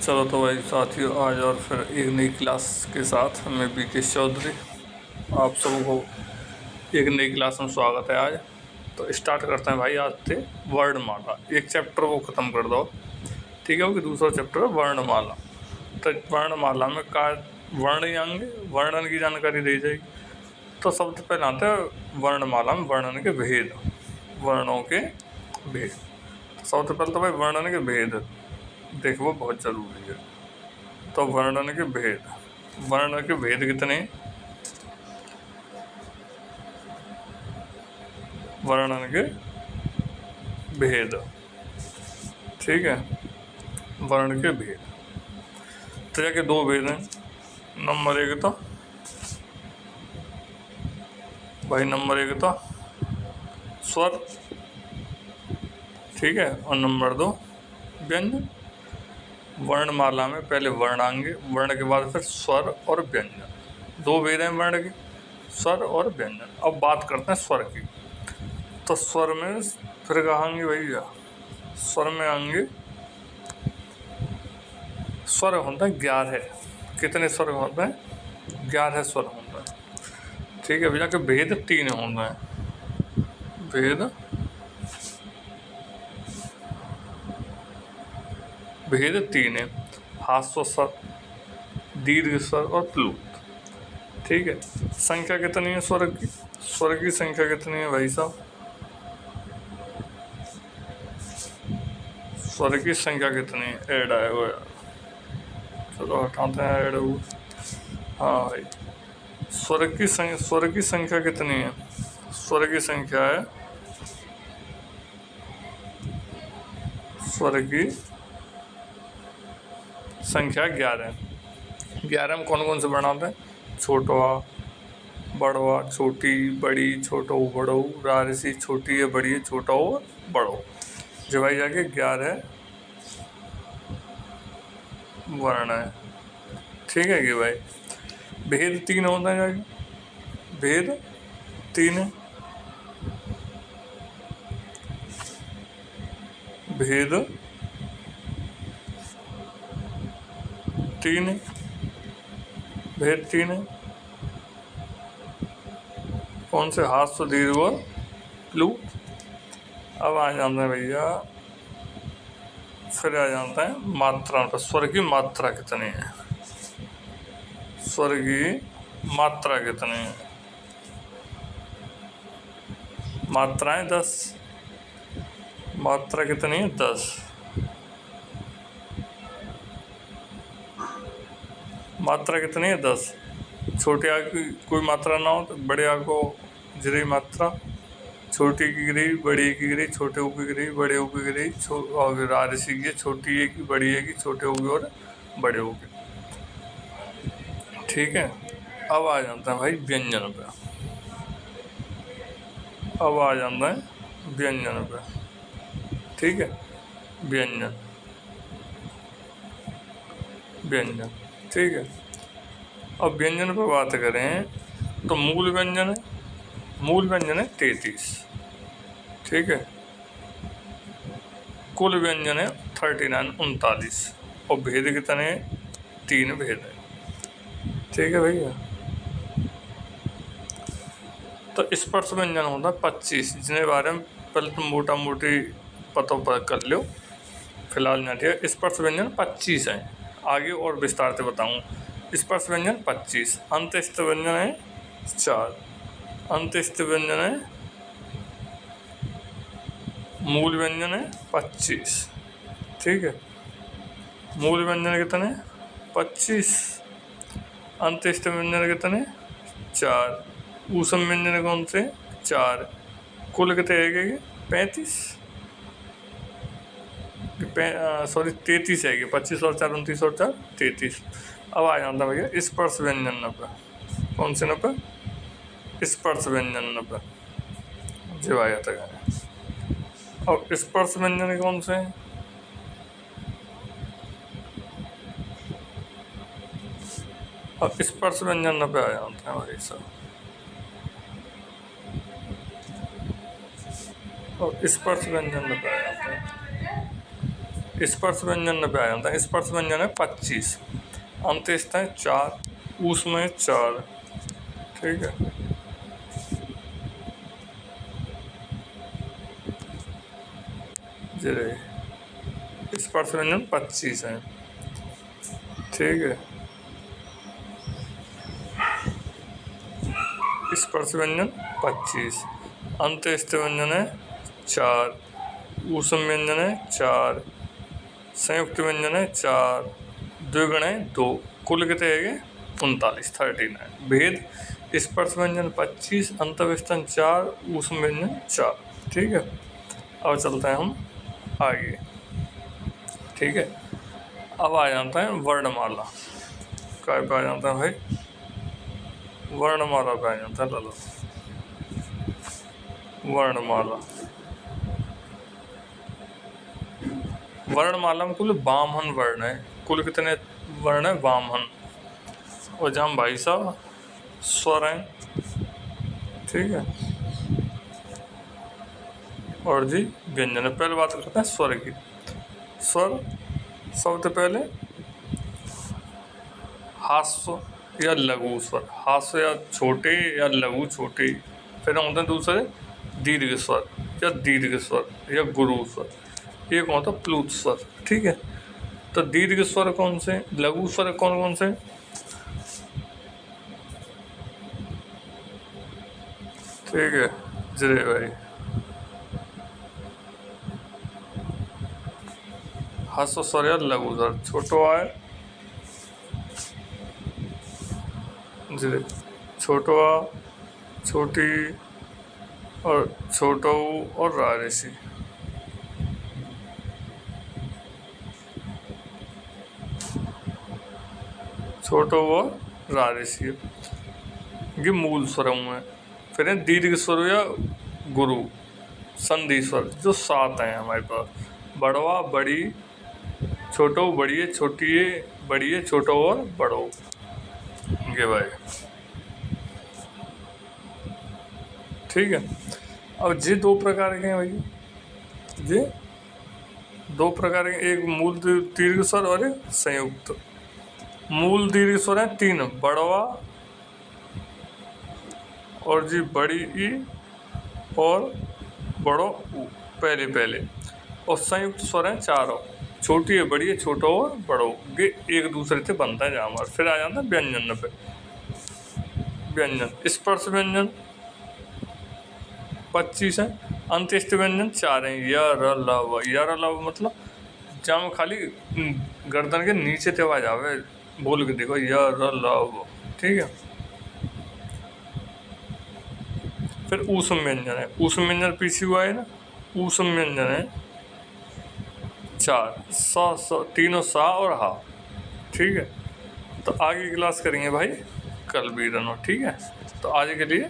चलो तो भाई साथियों, आज और फिर एक नई क्लास के साथ मैं बीके चौधरी आप सबको एक नई क्लास में स्वागत है। आज तो स्टार्ट करते हैं भाई। आज से वर्णमाला एक चैप्टर वो ख़त्म कर दो, ठीक है। वो कि दूसरा चैप्टर है वर्णमाला। तो वर्णमाला में का वर्ण आएंगे, वर्णन की जानकारी दी जाएगी। तो सबसे पहले आते हैं वर्णमाला में वर्णन के भेद, वर्णों के भेद। सबसे पहले तो भाई वर्णन के भेद देखो, बहुत ज़रूरी है। तो वर्णन के भेद, वर्ण के भेद कितने? वर्णन के भेद, ठीक है। वर्ण के भेद तो जाके दो भेद हैं। नंबर एक तो भाई, नंबर एक तो स्वर, ठीक है। और नंबर दो व्यंजन। वर्णमाला में पहले वर्ण आएंगे, वर्ण के बाद फिर स्वर और व्यंजन। दो भेद हैं वर्ण के, स्वर और व्यंजन। अब बात करते हैं स्वर की। तो स्वर में फिर कहेंगे भैया, स्वर में आएंगे, स्वर होता है 11। कितने स्वर होते हैं? 11 स्वर होता है, ठीक है भैया। के भेद 3 होते हैं। भेद भेद 3 है। हास्य स्वर, दीर्घ स्वर और प्लुत, ठीक है। संख्या कितनी है स्वर की? स्वर की संख्या कितनी है भाई साहब? स्वर की संख्या कितनी है? ऐड आया हुआ यार, चलो हटाते हैं ऐड हुआ। हाँ भाई, स्वर की संख्या कितनी है? स्वर की संख्या है, स्वर की संख्या 11। 11 में कौन कौन से बनाते हैं? छोटवा, बड़वा, छोटी, बड़ी, छोटो, बड़ो, रारसी, छोटी है, बड़ी है, छोटा हो, बड़ो। जो भाई जाके 11 वर्ण है, ठीक है कि भाई। भेद 3 होता है जाके, भेद 3 है। भेद 3 है, भेद 3 है। कौन से? हास्य, दीर्घ और प्लुत। अब आ जाता है भैया, फिर आ जाता है मात्रा पर। स्वर की मात्रा कितनी है? स्वर की मात्रा कितनी है? मात्राएं 10। मात्रा कितनी है? 10। मात्रा कितनी है? 10। छोटे आ की कोई मात्रा ना हो तो बड़े आ को जरी मात्रा, छोटी की गिरी, बड़ी की गिरी, छोटे ऊ की गिरी, बड़े ऊ की गिरी, और रारसी की छोटी है की बड़ी है की, छोटे ऊ की और बड़े ऊ की, ठीक है। अब आ जाता है भाई व्यंजन पे। अब आ जाता है व्यंजन पे, ठीक है। व्यंजन, व्यंजन, ठीक है। अब व्यंजन पे बात करें तो मूल व्यंजन है, मूल व्यंजन है 33, ठीक है। कुल व्यंजन है 39, 39। और भेद कितने हैं? 3 भेद है, ठीक है भैया। तो स्पर्श व्यंजन होता है 25, जिन्हें बारे में पहले तुम मोटा मोटी पता कर लो, फिलहाल ना। ठीक है, स्पर्श व्यंजन 25 हैं, आगे और विस्तार से बताऊँ। स्पर्श व्यंजन 25, अंतस्थ व्यंजन है 4। अंतस्थ व्यंजन है, मूल व्यंजन है 25, ठीक है। मूल व्यंजन कितने? 25। अंतस्थ व्यंजन कितने? 4। ऊष्म व्यंजन कौन से? 4। कुल कितने है? 35, सॉरी 33 है। 25 और 4 29 और 4 33। अब आ जाता भैया स्पर्श व्यंजन पे। कौन से न पे? स्पर्श व्यंजन पे जो आ जाता है। और स्पर्श व्यंजन कौन से हैं? और स्पर्श व्यंजन पे आ जाते हैं भाई साहब। और स्पर्श व्यंजन पे आ जाते हैं। स्पर्श व्यंजन 90 आ जाता है। स्पर्श व्यंजन है 25, अंत्यस्थ है 4, ऊष्म है 4। ठीक है, जी स्पर्श व्यंजन 25 है। ठीक है, स्पर्श व्यंजन 25, अंत्यस्थ व्यंजन है 4, ऊष्म व्यंजन है 4, संयुक्त व्यंजन है 4, द्विगुण है 2, कुल कितने है 39, 39। भेद स्पर्श व्यंजन 25, अंतविस्तन 4, ऊष्म व्यंजन 4। ठीक है, अब चलते हैं हम आगे। ठीक है, अब आ जाता है वर्णमाला। क्या पे आ जाता है भाई? वर्णमाला पे आ जाता है। लो वर्णमाला, वर्णमाला में कुल 52 वर्ण है। कुल कितने वर्ण है? 52। और जहाँ भाई साहब स्वर हैं। ठीक है, और जी व्यंजन है। पहले बात करते हैं स्वर की। स्वर सबसे पहले हास्य या लघु स्वर, हास्य या छोटे या लघु छोटे। फिर होते हैं दूसरे दीर्घ स्वर या दीर्घ स्वर या गुरु स्वर। एक होता है प्लुत स्वर। ठीक है, तो दीर्घ स्वर कौन से, लघु स्वर कौन कौन से? ठीक है जय भाई, हास्य स्वर या लघु स्वर। छोटो आए जी, छोटो आ, छोटी और छोटो और रारिशी। छोटो और रारिशी ये मूल स्वरों में। फिर है दीर्घ स्वर या गुरु संधि स्वर, जो 7 हैं हमारे पास। बड़वा, बड़ी, छोटो, बड़िए, छोटिए, बड़िए, छोटो और बड़ो। ये भाई ठीक है। अब ये 2 प्रकार के हैं भाई, ये 2 प्रकार के, एक मूल दीर्घ स्वर और एक संयुक्त। मूल दीर्घ स्वर है 3, बड़वा और जी बड़ी ई और बड़ो ऊ, पहले पहले। और संयुक्त स्वर है 4, छोटी है, बड़ी है, छोटो और बड़ो। ये एक दूसरे से बनता है जहाँ हमारा। फिर आ जाता है व्यंजन पे। व्यंजन स्पर्श व्यंजन 25 है, अंत्यस्थ व्यंजन 4 हैं। य र ल व। य र ल व मतलब जहाँ खाली गर्दन के नीचे से आवाज आवे, बोल के देखो य र ल व। ठीक है, फिर ऊष्म व्यंजन है। ऊष्म व्यंजन पीछे हुआ है ना, ऊष्म व्यंजन है 4, स, तीनों सा और हा। ठीक है, तो आगे क्लास करेंगे भाई कल भी रनो। ठीक है, तो आज के लिए